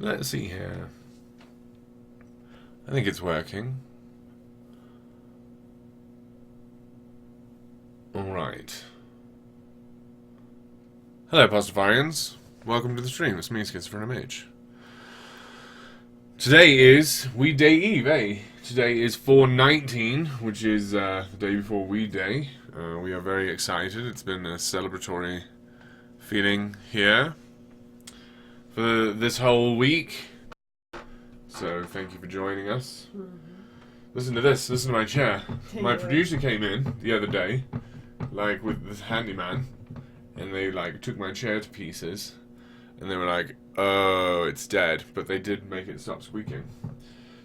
Let's see here. I think it's working. Alright. Hello, Pastafarians. Welcome to the stream. It's me, Schizophrenic. Today is Weed Day Eve, eh? Today is 4/19, which is the day before Weed Day. We are very excited. It's been a celebratory feeling here for this whole week. So, thank you for joining us. Listen to this. Listen to my chair. My producer came in the other day, like, with this handyman, and they, like, took my chair to pieces, and they were like, oh, it's dead, but they did make it stop squeaking.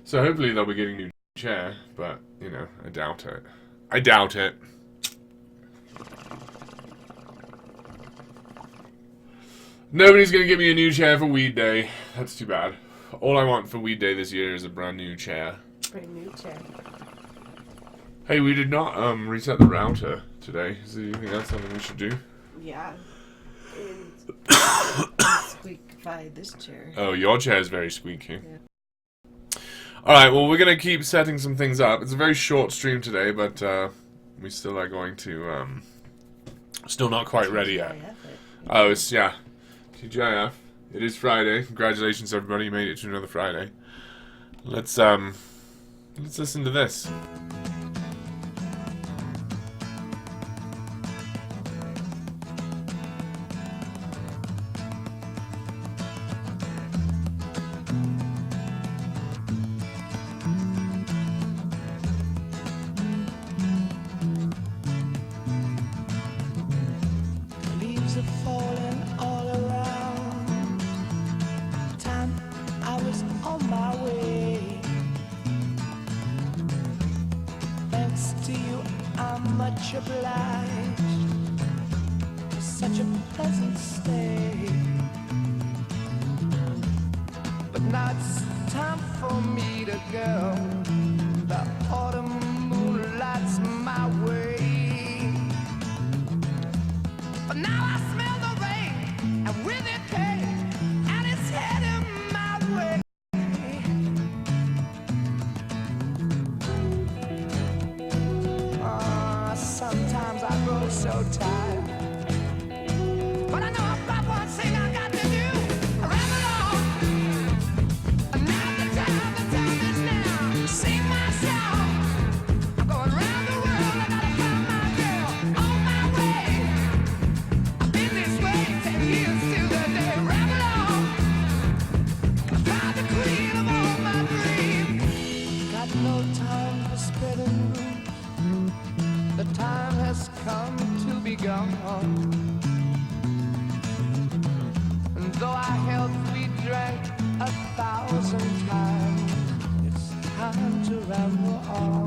So hopefully they'll be getting a new chair, but, you know, I doubt it. I doubt it. Nobody's gonna give me a new chair for Weed Day. That's too bad. All I want for Weed Day this year is a brand new chair. Brand new chair. Hey, we did not reset the router today. So do you think that's something we should do? Yeah. And squeakify this chair. Oh, your chair is very squeaky. Yeah. Alright, well, we're going to keep setting some things up. It's a very short stream today, but we still are going to... still not quite ready yet. Oh, it's, yeah. TGIF. It is Friday. Congratulations, everybody. You made it to another Friday. Let's listen to this. Leaves are falling all around. Time I was on my way. Thanks to you, I'm much obliged for such a pleasant stay. But now it's time for me to go. The autumn moonlight's my way. But now I smell the rain, and with it came, and it's heading my way. Sometimes I grow so tired, but I know about one thing I got to do. Ramble on, and now the time is now. Sing my song. I'm going round the world, I gotta find my girl on my way. I've been this way 10 years to the day. Ramble on, find the queen of all my dreams. Got no time for spreading rumors. The time has come to be gone. And though our health we drank 1,000 times, it's time to ramble on.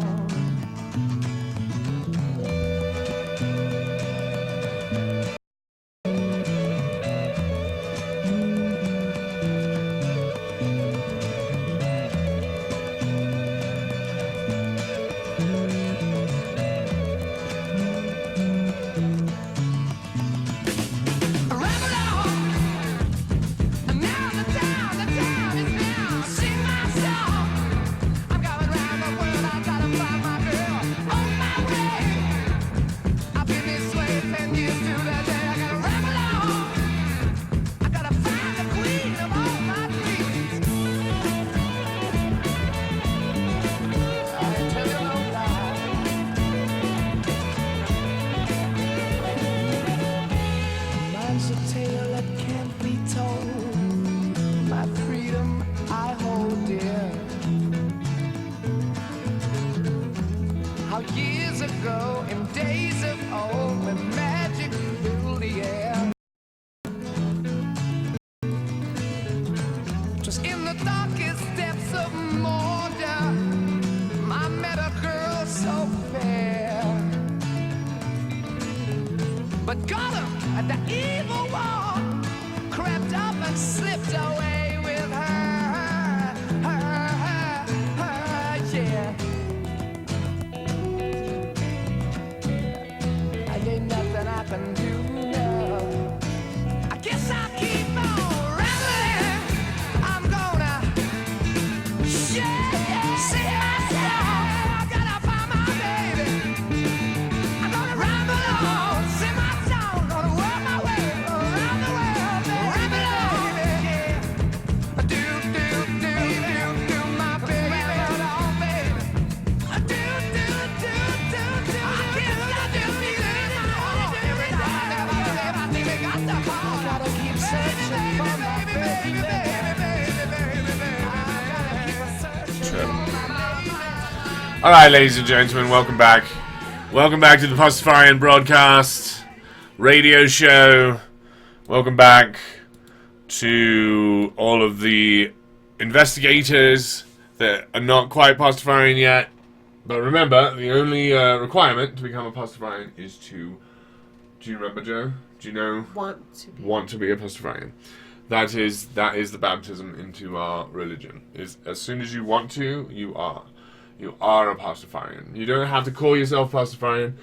Mine's a tale that can't be told. My freedom I hold dear. How years ago, in days of old, when magic filled the air, just in the darkest depths of Mordor, I met a girl so fair. But Gollum, the evil one, crept up and slipped away with her, yeah. I ain't nothing I can do now. I guess I'll keep on rambling. I'm going Alright, ladies and gentlemen, welcome back. Welcome back to the Pastafarian broadcast radio show. Welcome back to all of the investigators that are not quite Pastafarian yet. But remember, the only requirement to become a Pastafarian is to... Do you remember, Joe? Do you know? Want to be a Pastafarian. That is the baptism into our religion. Is as soon as you want to, you are. You are a Pastafarian. You don't have to call yourself Pastafarian.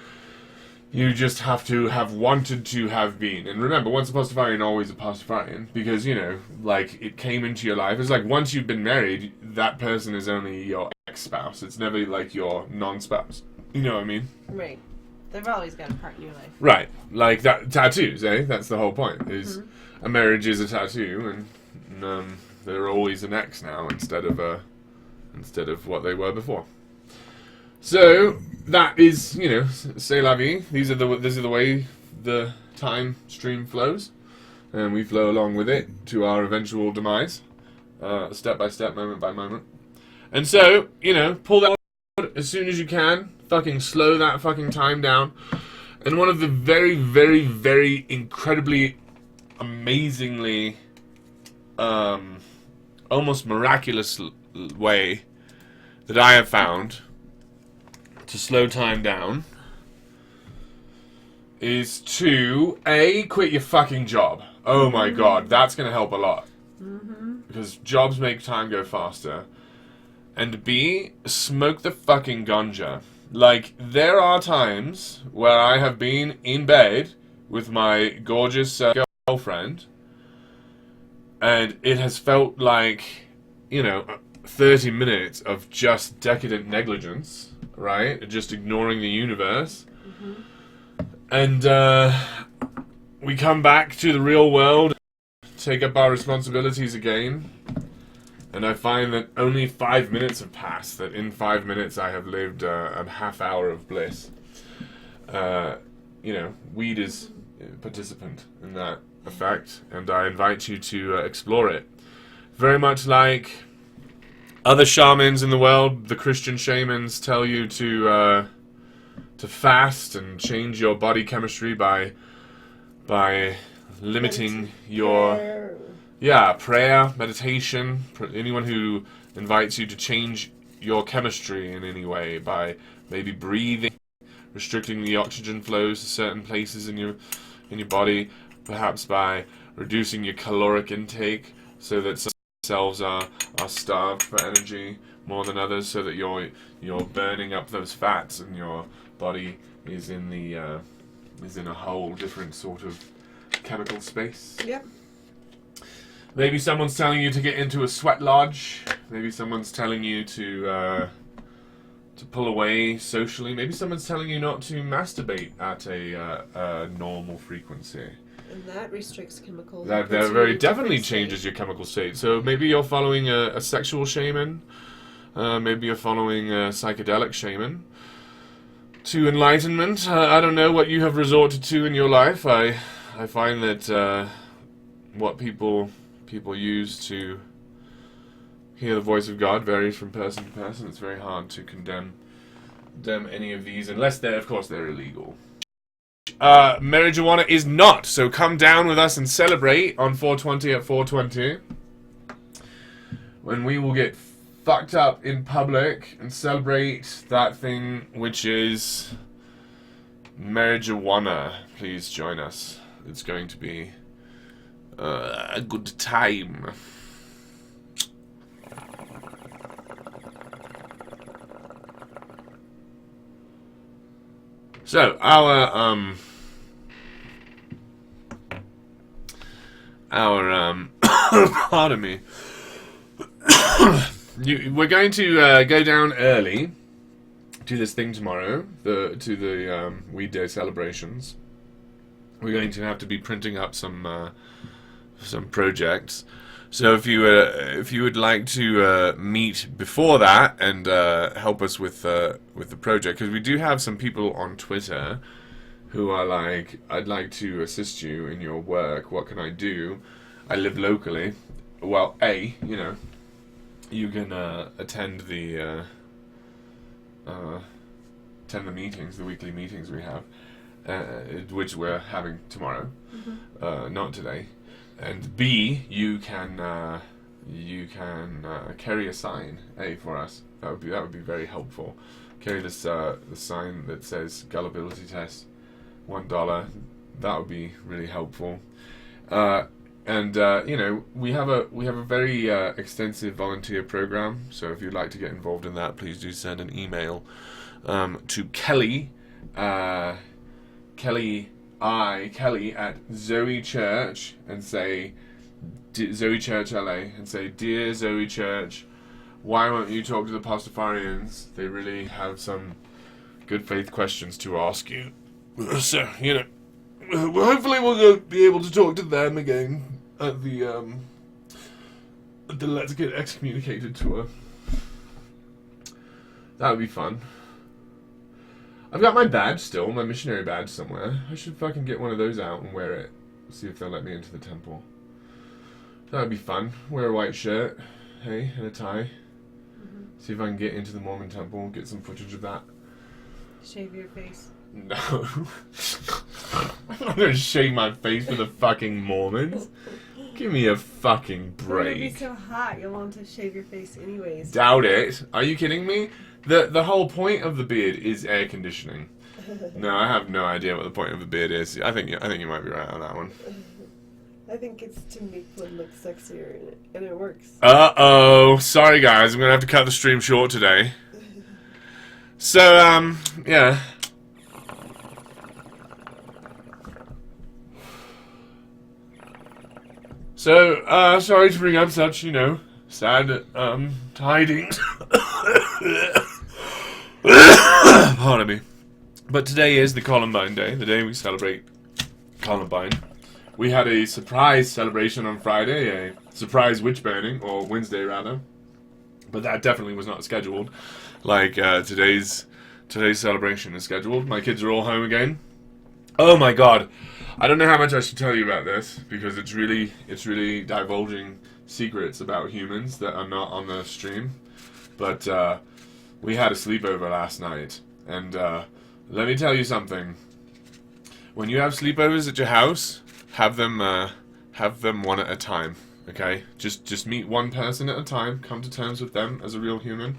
You just have to have wanted to have been. And remember, once a Pastafarian, always a Pastafarian. Because, you know, like, it came into your life. It's like, once you've been married, that person is only your ex-spouse. It's never, like, your non-spouse. You know what I mean? Right. They've always got a part in your life. Right. Like, that tattoos, eh? That's the whole point. Is a marriage is a tattoo, and they're always an ex now, instead of what they were before. So that is, you know, c'est la vie. This is the way the time stream flows, and we flow along with it to our eventual demise, step by step, moment by moment. And so, you know, pull that out as soon as you can. Fucking slow that fucking time down. And one of the very, very, very incredibly, amazingly, almost miraculous way that I have found to slow time down is to quit your fucking job. Oh my god, that's gonna help a lot. Because jobs make time go faster. And B, smoke the fucking ganja. Like, there are times where I have been in bed with my gorgeous girlfriend, and it has felt like, you know, 30 minutes of just decadent negligence, right? Just ignoring the universe. And we come back to the real world, take up our responsibilities again, and I find that only 5 minutes have passed, that in 5 minutes I have lived a half hour of bliss. You know, weed is a participant in that effect, and I invite you to explore it. Very much like other shamans in the world, the Christian shamans tell you to fast and change your body chemistry by limiting your prayer, meditation. Anyone who invites you to change your chemistry in any way by maybe breathing, restricting the oxygen flows to certain places in your body, perhaps by reducing your caloric intake so that some cells are starved for energy more than others, so that you're burning up those fats and your body is in a whole different sort of chemical space. Yep. Maybe someone's telling you to get into a sweat lodge. Maybe someone's telling you to pull away socially. Maybe someone's telling you not to masturbate at a normal frequency. And that restricts chemicals. That very definitely changes your chemical state. So maybe you're following a sexual shaman. Maybe you're following a psychedelic shaman. To enlightenment, I don't know what you have resorted to in your life. I find that what people use to hear the voice of God varies from person to person. It's very hard to condemn any of these, unless they're illegal. Marijuana is not, so come down with us and celebrate on 420 at 420, when we will get fucked up in public and celebrate that thing which is marijuana. Please join us. It's going to be a good time. So our pardon me. We're going to go down early to this thing tomorrow, to the Weed Day celebrations. We're going to have to be printing up some projects. So if you would like to meet before that and help us with the project, because we do have some people on Twitter who are like, I'd like to assist you in your work. What can I do? I live locally. Well, you can attend the attend the meetings, the weekly meetings we have, which we're having tomorrow, not today. And B, you can carry a sign, for us. That would be very helpful. Carry this the sign that says gullibility test, $1. That would be really helpful. And you know, we have a very extensive volunteer program. So if you'd like to get involved in that, please do send an email to Kelly at Zoe Church and say Zoe Church LA and say, dear Zoe Church, why won't you talk to the Pastafarians? They really have some good faith questions to ask you. So, you know, hopefully we'll be able to talk to them again at the Let's Get Excommunicated tour. That would be fun. I've got my badge still, my missionary badge somewhere. I should fucking get one of those out and wear it. See if they'll let me into the temple. That would be fun. Wear a white shirt, hey, and a tie. See if I can get into the Mormon temple, get some footage of that. Shave your face. No. I'm not going to shave my face for the fucking Mormons. Give me a fucking break. It'll be so hot, you'll want to shave your face anyways. Doubt it. Are you kidding me? The whole point of the beard is air conditioning. No, I have no idea what the point of the beard is. I think you might be right on that one. I think it's to make one look sexier, and it works. Uh-oh. Sorry, guys. I'm going to have to cut the stream short today. So, yeah. So, sorry to bring up such, you know, sad, tidings. Pardon me. But today is the Columbine Day, the day we celebrate Columbine. We had a surprise celebration on Friday, a surprise witch burning, or Wednesday rather. But that definitely was not scheduled. Like today's celebration is scheduled. My kids are all home again. Oh my god. I don't know how much I should tell you about this, because it's really divulging secrets about humans that are not on the stream. But we had a sleepover last night, and let me tell you something. When you have sleepovers at your house, have them one at a time, okay? Just meet one person at a time. Come to terms with them as a real human.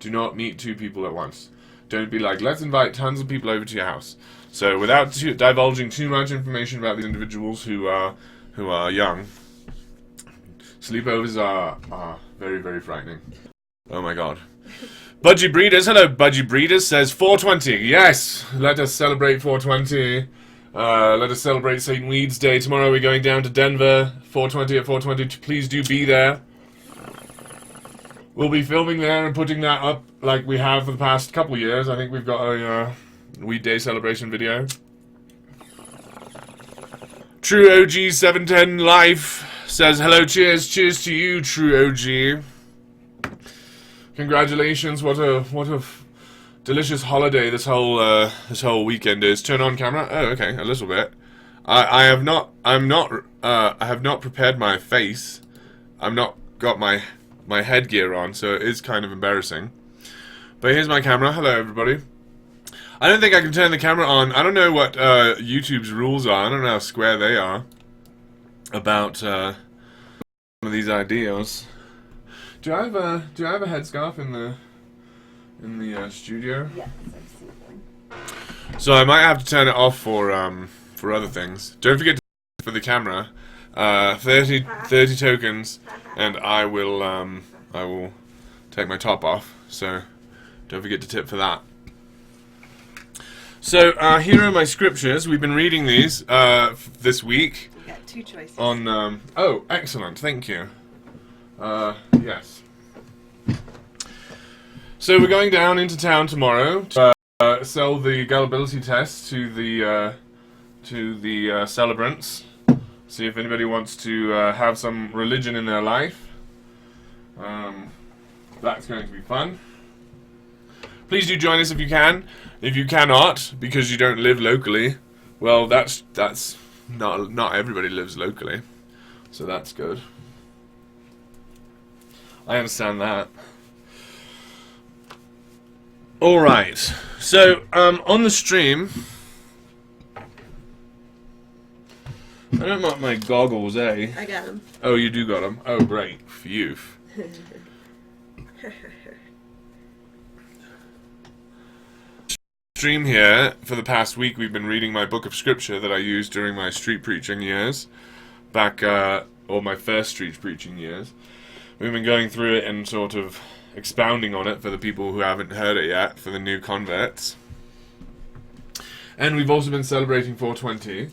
Do not meet two people at once. Don't be like, let's invite tons of people over to your house. So without divulging too much information about these individuals who are young, sleepovers are very, very frightening. Oh my god. Budgie Breeders, hello Budgie Breeders, says 420. Yes, let us celebrate 420. Let us celebrate St. Weed's Day. Tomorrow we're going down to Denver, 420 at 420. Please do be there. We'll be filming there and putting that up like we have for the past couple of years. I think we've got a Weed Day celebration video. True OG 710 Life says hello, cheers to you, True OG. Congratulations! What a delicious holiday this whole weekend is. Turn on camera. Oh, okay, a little bit. I have not prepared my face. I've not got my headgear on, so it is kind of embarrassing. But here's my camera. Hello, everybody. I don't think I can turn the camera on. I don't know what YouTube's rules are. I don't know how square they are about some of these ideas. Do I have a headscarf in the studio? Yes, I've seen one. So I might have to turn it off for other things. Don't forget to for the camera. 30 tokens, and I will take my top off. So don't forget to tip for that. So here are my scriptures. We've been reading these this week. We got two choices. On oh, excellent, thank you. Yes. So we're going down into town tomorrow to sell the gullibility test to the celebrants. See if anybody wants to have some religion in their life. That's going to be fun. Please do join us if you can. If you cannot, because you don't live locally, well, that's not everybody lives locally, so that's good. I understand that. Alright, so on the stream, I don't want my goggles, eh? I got him. Oh, you do got them. Oh, great. Phew. Stream here, for the past week, we've been reading my book of scripture that I used during my street preaching years. Or my first street preaching years. We've been going through it and sort of expounding on it for the people who haven't heard it yet, for the new converts. And we've also been celebrating 420.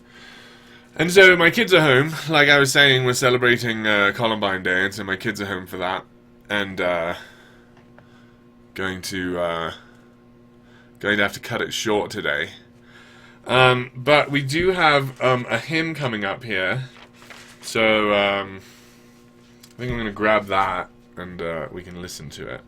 And so my kids are home. Like I was saying, we're celebrating Columbine Day, and so my kids are home for that. And going to have to cut it short today. But we do have a hymn coming up here. So I think I'm going to grab that, and we can listen to it.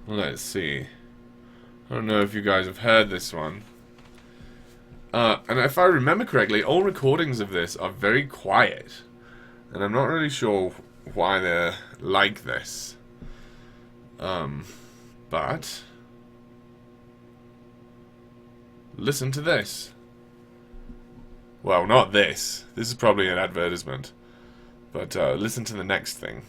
Let's see. I don't know if you guys have heard this one. And if I remember correctly, all recordings of this are very quiet. And I'm not really sure why they're like this. But listen to this. Well, not this. This is probably an advertisement. But listen to the next thing.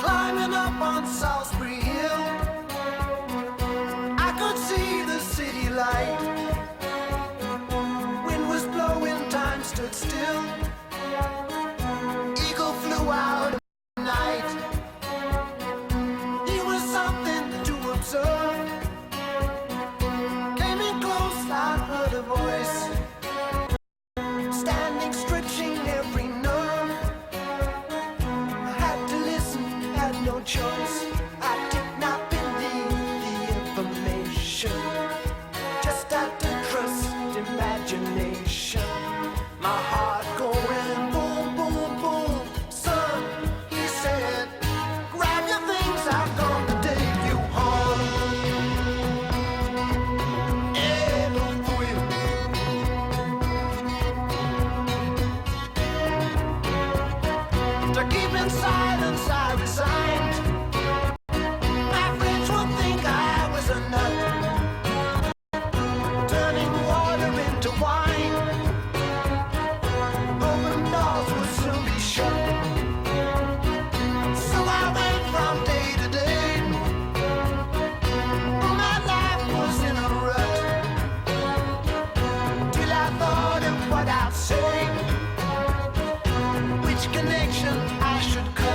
Climbing up on Salisbury Hill, I could see the city light. Wind was blowing, time stood still. Eagle flew out of the night. He was something to observe. Came in close, I heard a voice, standing, stretching every nerve. I had to listen, had no choice. I did not believe the information. Just had to trust imagination. My heart going boom, boom, boom. Son, he said, grab your things, I'm gonna take you home. Eh, don't do it. To keep in silence, I resigned. My friends would think I was a nut, turning water into wine. Open doors would soon be shut. So I went from day to day. My life was in a rut, till I thought of what I'd say, which connection I should cut.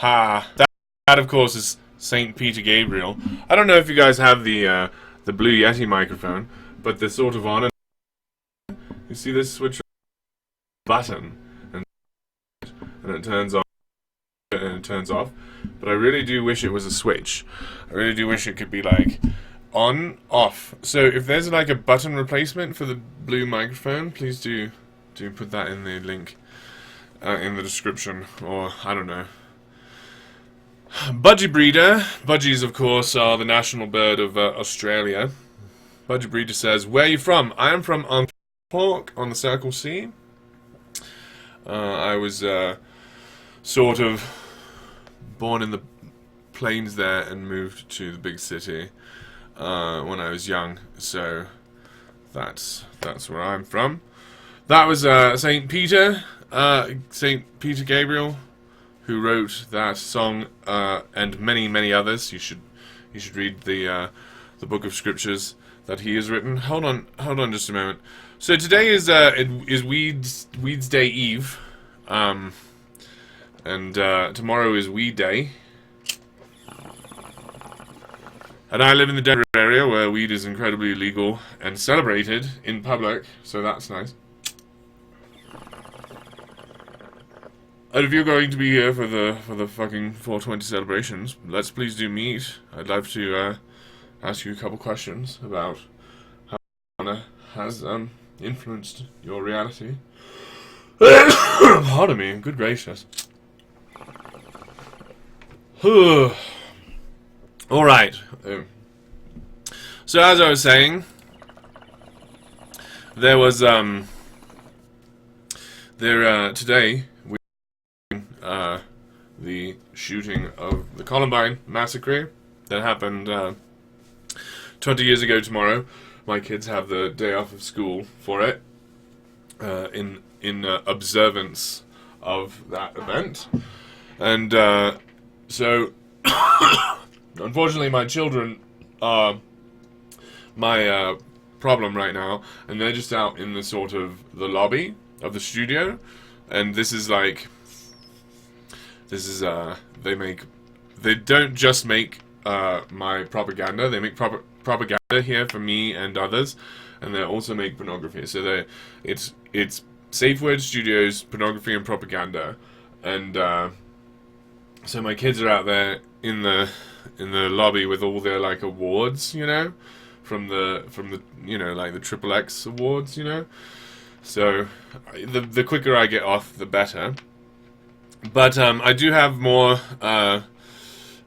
That of course is Saint Peter Gabriel. I don't know if you guys have the Blue Yeti microphone, but they're sort of on it. You see this switch button, and it turns on and it turns off. But I really do wish it was a switch. I really do wish it could be like on, off. So if there's like a button replacement for the blue microphone, please do put that in the link in the description, or I don't know. Budgie breeder. Budgies, of course, are the national bird of Australia. Budgie breeder says, "Where are you from?" I am from Park on the Circle C. I was sort of born in the plains there and moved to the big city when I was young. So that's where I'm from. That was Saint Peter Gabriel, who wrote that song and many others. You should read the book of scriptures that he has written. Hold on just a moment. So today is Weeds Day Eve, and tomorrow is Weed Day. And I live in the Denver area where weed is incredibly legal and celebrated in public, so that's nice. And if you're going to be here for the fucking 420 celebrations, let's please do meet. I'd love to ask you a couple questions about how marijuana has influenced your reality. Pardon me, good gracious. Alright. So as I was saying, there was today the shooting of the Columbine massacre that happened 20 years ago tomorrow. My kids have the day off of school for it, in observance of that event. And so unfortunately my children are my problem right now, and they're just out in the sort of the lobby of the studio, and this is they don't just make my propaganda, they make propaganda here for me and others, and they also make pornography. So it's Safe Word Studios, pornography and propaganda, and so my kids are out there in the lobby with all their like awards, you know, from the you know, like the XXX awards, you know. So the quicker I get off, the better. But I do have more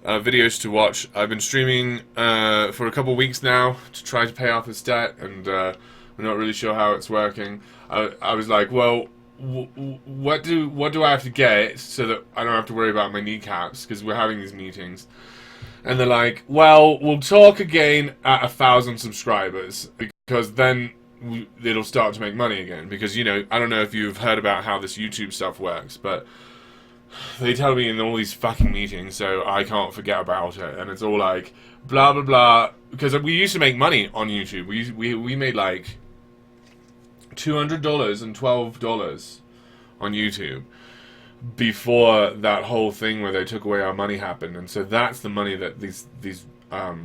videos to watch. I've been streaming for a couple weeks now to try to pay off this debt, and we're not really sure how it's working. I was like, well, what do I have to get so that I don't have to worry about my kneecaps, because we're having these meetings. And they're like, well, we'll talk again at 1,000 subscribers, because then it'll start to make money again. Because, you know, I don't know if you've heard about how this YouTube stuff works, but they tell me in all these fucking meetings, so I can't forget about it. And it's all like, blah, blah, blah. Because we used to make money on YouTube. We made like $200 and $12 on YouTube before that whole thing where they took away our money happened. And so that's the money that these I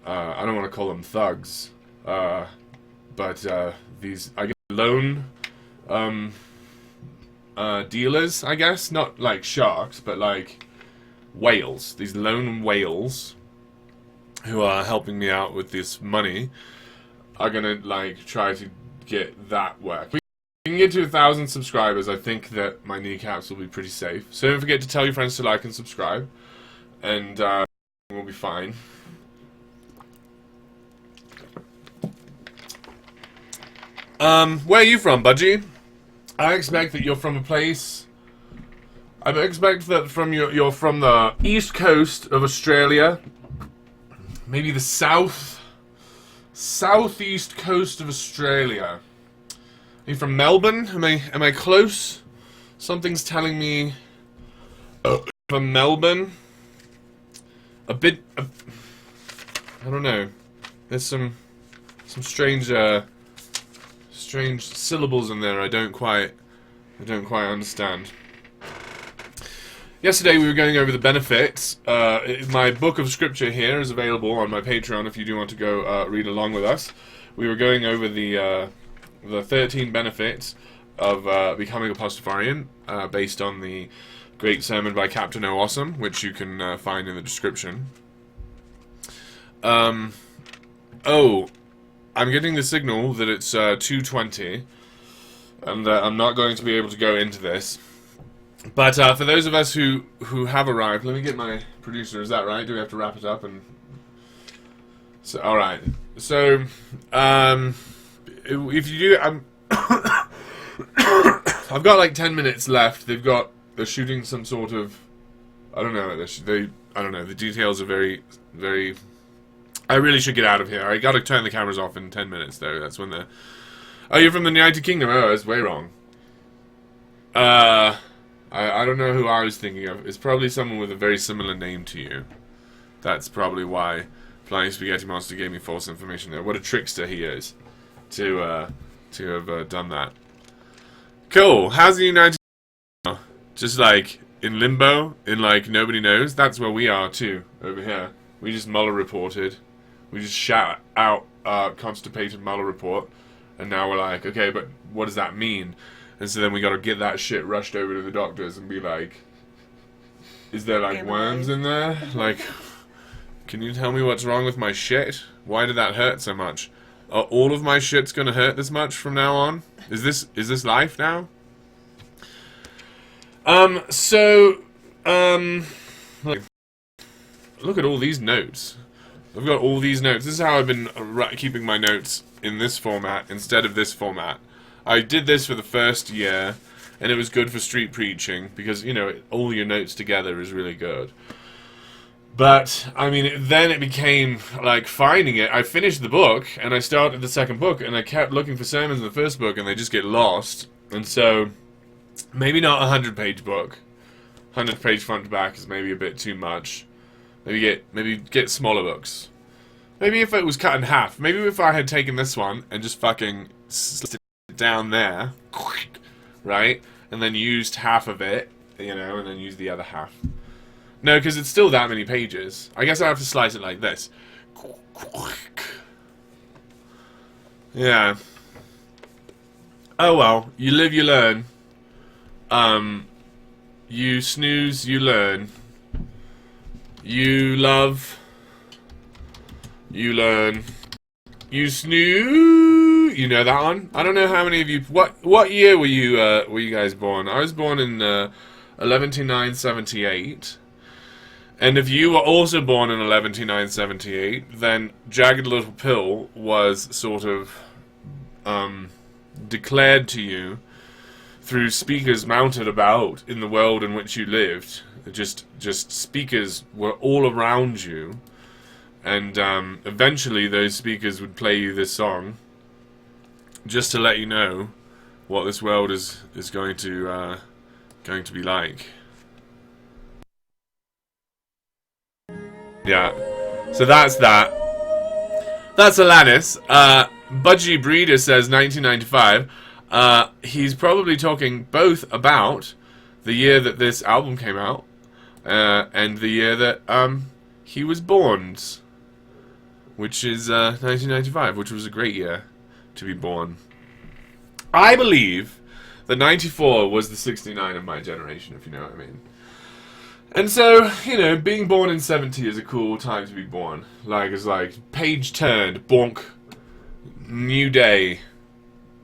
don't want to call them thugs, but these, I guess, loan dealers, I guess, not like sharks, but like whales, these lone whales who are helping me out with this money, are gonna like try to get that work. If we can get to 1,000 subscribers, I think that my kneecaps will be pretty safe. So don't forget to tell your friends to like and subscribe, and we'll be fine. Where are you from, Budgie? I expect that you're from a place. I expect that you're from the east coast of Australia, maybe the southeast coast of Australia. Are you from Melbourne? Am I close? Something's telling me from Melbourne. A bit. I don't know. There's some strange syllables in there I don't quite understand. Yesterday we were going over the benefits. My book of scripture here is available on my Patreon if you do want to go read along with us. We were going over the 13 benefits of becoming a Pastafarian, based on the great sermon by Captain Awesome, which you can find in the description. Oh, I'm getting the signal that it's 2:20, and I'm not going to be able to go into this. But for those of us who have arrived, let me get my producer. Is that right? Do we have to wrap it up? And so, all right. So, if you do, I've got like 10 minutes left. They're shooting some sort of, I don't know. I don't know. The details are very, very. I really should get out of here. I got to turn the cameras off in 10 minutes, though. That's when the. Oh, you're from the United Kingdom. Oh, that's way wrong. I don't know who I was thinking of. It's probably someone with a very similar name to you. That's probably why Flying Spaghetti Monster gave me false information there. What a trickster he is to have done that. Cool. How's the United Kingdom? Just like in limbo, in like nobody knows. That's where we are too, over here. We just Mueller reported. We just shout out constipated Mueller report, and now we're like, okay, but what does that mean? And so then we gotta get that shit rushed over to the doctors and be like, is there like worms in there? Like, can you tell me what's wrong with my shit? Why did that hurt so much? Are all of my shit's gonna hurt this much from now on? Is this life now? Look at all these notes. I've got all these notes. This is how I've been keeping my notes in this format instead of this format. I did this for the first year, and it was good for street preaching, because, you know, all your notes together is really good. But, I mean, then it became, like, finding it. I finished the book, and I started the second book, and I kept looking for sermons in the first book, and they just get lost. And so, maybe not a 100-page book. 100-page front to back is maybe a bit too much. Maybe get smaller books. Maybe if it was cut in half. Maybe if I had taken this one and just fucking slit it down there, right, and then used half of it, you know, and then used the other half. No, because it's still that many pages. I guess I have to slice it like this. Yeah. Oh well, you live, you learn. You snooze, you learn. You love, you learn. You snooze. You know that one? I don't know how many of you. What year were you guys born? I was born in 11/9/78. And if you were also born in 11/9/78, then Jagged Little Pill was sort of declared to you through speakers mounted about in the world in which you lived. Just speakers were all around you, and eventually those speakers would play you this song, just to let you know what this world is going to be like. Yeah, so that's that. That's Alanis. Budgie Breeder says 1995. He's probably talking both about the year that this album came out, and the year that he was born, which is 1995, which was a great year to be born. I believe that 94 was the 69 of my generation, if you know what I mean. And so, you know, being born in 70 is a cool time to be born. Like, it's like, page turned, bonk, new day.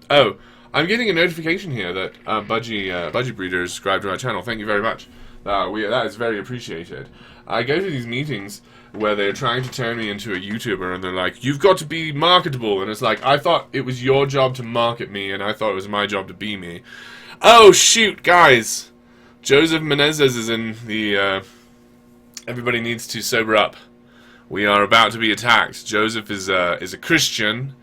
Oh, I'm getting a notification here that Budgie Breeder is subscribed to our channel. Thank you very much. That is very appreciated. I go to these meetings where they're trying to turn me into a YouTuber, and they're like, you've got to be marketable. And it's like, I thought it was your job to market me, and I thought it was my job to be me. Oh, shoot, guys. Joseph Menezes is in the, everybody needs to sober up. We are about to be attacked. Joseph is a Christian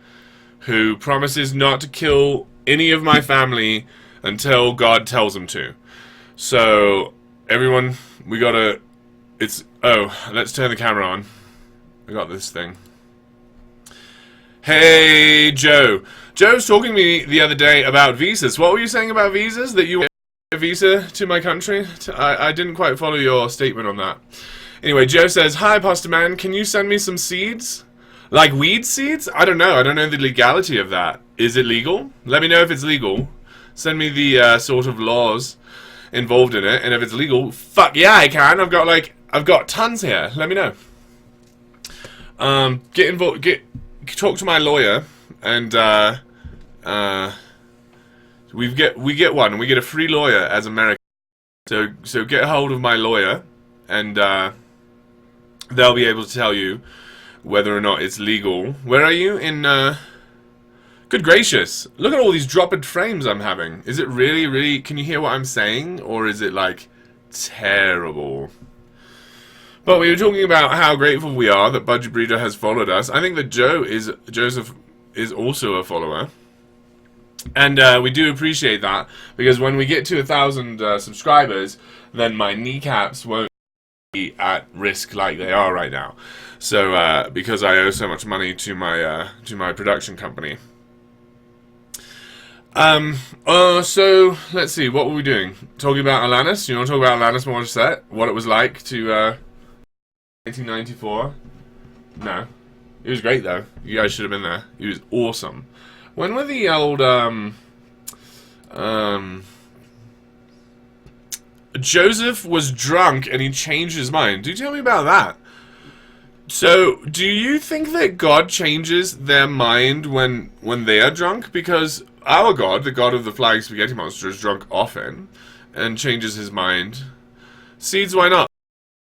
who promises not to kill any of my family until God tells him to. So, everyone, we gotta... let's turn the camera on. I got this thing. Hey, Joe. Joe was talking to me the other day about visas. What were you saying about visas? That you... a visa to my country? I didn't quite follow your statement on that. Anyway, Joe says, "Hi, Pasta Man, can you send me some seeds? Like weed seeds? I don't know. I don't know the legality of that. Is it legal? Let me know if it's legal. Send me the sort of laws involved in it, and if it's legal, fuck yeah, I can. I've got tons here. Let me know. Get involved. Talk to my lawyer, and we get one. We get a free lawyer as Americans. So get a hold of my lawyer, and they'll be able to tell you whether or not it's legal. Where are you in? Good gracious! Look at all these dropped frames I'm having. Is it really? Can you hear what I'm saying, or is it like terrible? But we were talking about how grateful we are that Budget Breeder has followed us. I think that Joseph is also a follower. And we do appreciate that, because when we get to 1,000 subscribers, then my kneecaps won't be at risk like they are right now. So, because I owe so much money to my production company. So, let's see, what were we doing? Talking about Alanis? You want to talk about Alanis Morissette? What it was like to, 1994? No. It was great, though. You guys should have been there. It was awesome. When were the old, Joseph was drunk and he changed his mind. Do tell me about that. So, do you think that God changes their mind when they are drunk? Because our God, the God of the Flying Spaghetti Monster, is drunk often and changes his mind. Seeds, why not?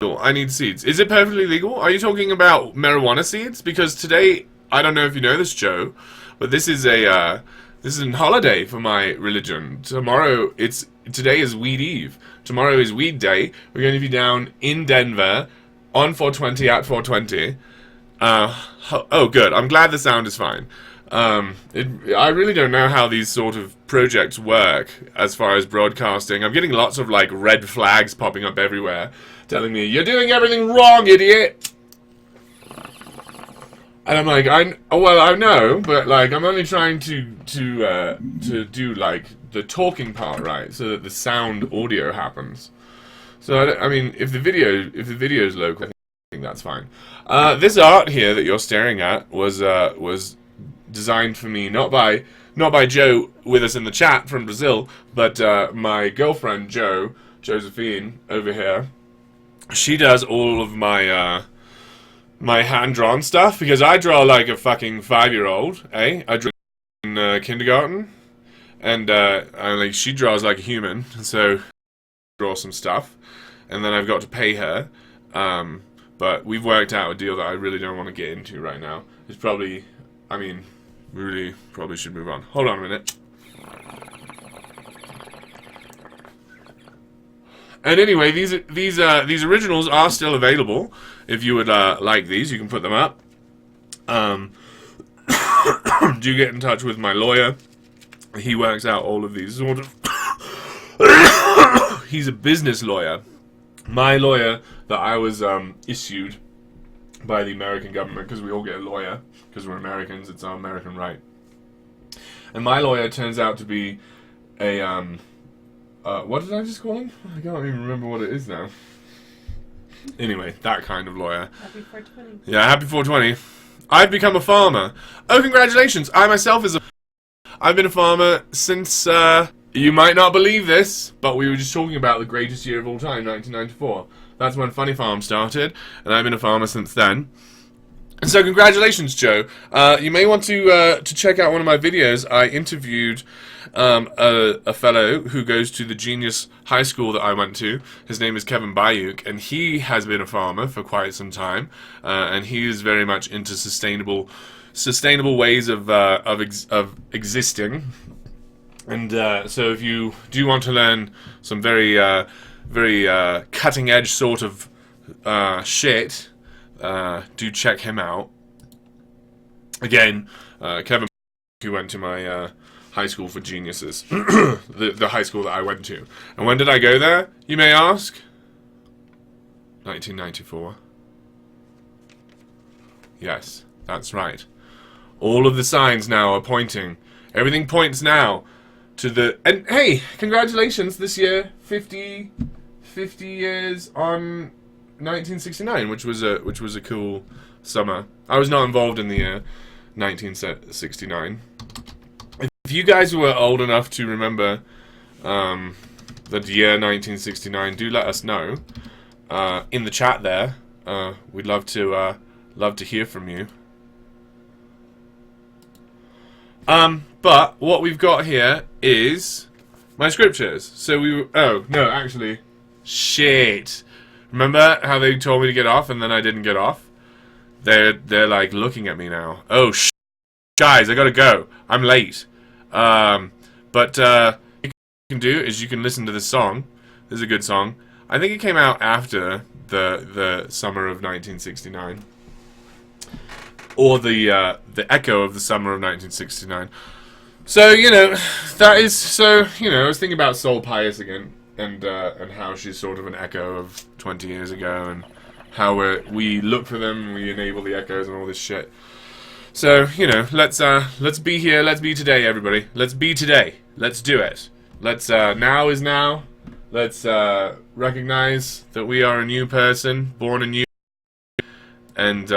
I need seeds. Is it perfectly legal? Are you talking about marijuana seeds? Because today, I don't know if you know this, Joe, but this is a holiday for my religion. Today is Weed Eve. Tomorrow is Weed Day. We're going to be down in Denver on 420 at 420. Oh, good. I'm glad the sound is fine. I really don't know how these sort of projects work as far as broadcasting. I'm getting lots of like red flags popping up everywhere, telling me you're doing everything wrong, idiot. And I'm like, I know, but like I'm only trying to do like the talking part right, so that the sound audio happens. So I mean, if the video is local, I think that's fine. This art here that you're staring at was designed for me, not by Joe with us in the chat from Brazil, but my girlfriend Josephine over here. She does all of my my hand-drawn stuff, because I draw like a fucking 5-year-old, eh? I draw in kindergarten, and like she draws like a human, so I draw some stuff, and then I've got to pay her. But we've worked out a deal that I really don't want to get into right now. It's probably, I mean, we really probably should move on. Hold on a minute. And anyway, these originals are still available. If you would like these, you can put them up. Do get in touch with my lawyer. He works out all of these sort of. He's a business lawyer. My lawyer that I was issued by the American government, because we all get a lawyer because we're Americans. It's our American right. And my lawyer turns out to be a what did I just call him? I can't even remember what it is now. Anyway, that kind of lawyer. Happy 420. Yeah, happy 420. I've become a farmer. Oh, congratulations! I myself I've been a farmer since, you might not believe this, but we were just talking about the greatest year of all time, 1994. That's when Funny Farm started, and I've been a farmer since then. And so congratulations, Joe. You may want to check out one of my videos. I interviewed a fellow who goes to the Genius High School that I went to. His name is Kevin Bayuk, and he has been a farmer for quite some time, and he is very much into sustainable ways of existing. And so if you do want to learn some very cutting edge sort of shit, do check him out. Again, Kevin, who went to my high school for geniuses, the high school that I went to. And when did I go there, you may ask? 1994. Yes, that's right. All of the signs now are pointing. Everything points now and hey, congratulations this year, 50 years on 1969, which was a cool summer. I was not involved in the year 1969. If you guys were old enough to remember the year 1969, do let us know in the chat there. We'd love to hear from you. But what we've got here is my scriptures. So oh no, actually, shit. Remember how they told me to get off and then I didn't get off? They're like looking at me now. Oh, guys, I gotta go. I'm late. But what you can do is you can listen to this song. This is a good song. I think it came out after the summer of 1969, or the echo of the summer of 1969. So that is so. I was thinking about Soul Pius again, and how she's sort of an echo of 20 years ago, and how we look for them, and we enable the echoes and all this shit. So let's be here. Let's be today, everybody. Let's be today. Let's do it. Let's now is now. Let's recognize that we are a new person, born anew, and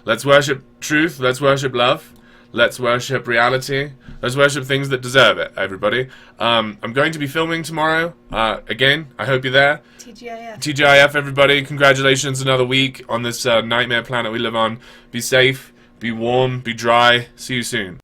let's worship truth. Let's worship love. Let's worship reality. Let's worship things that deserve it, everybody. I'm going to be filming tomorrow. Again, I hope you're there. TGIF. TGIF, everybody. Congratulations, another week on this nightmare planet we live on. Be safe, be warm, be dry. See you soon.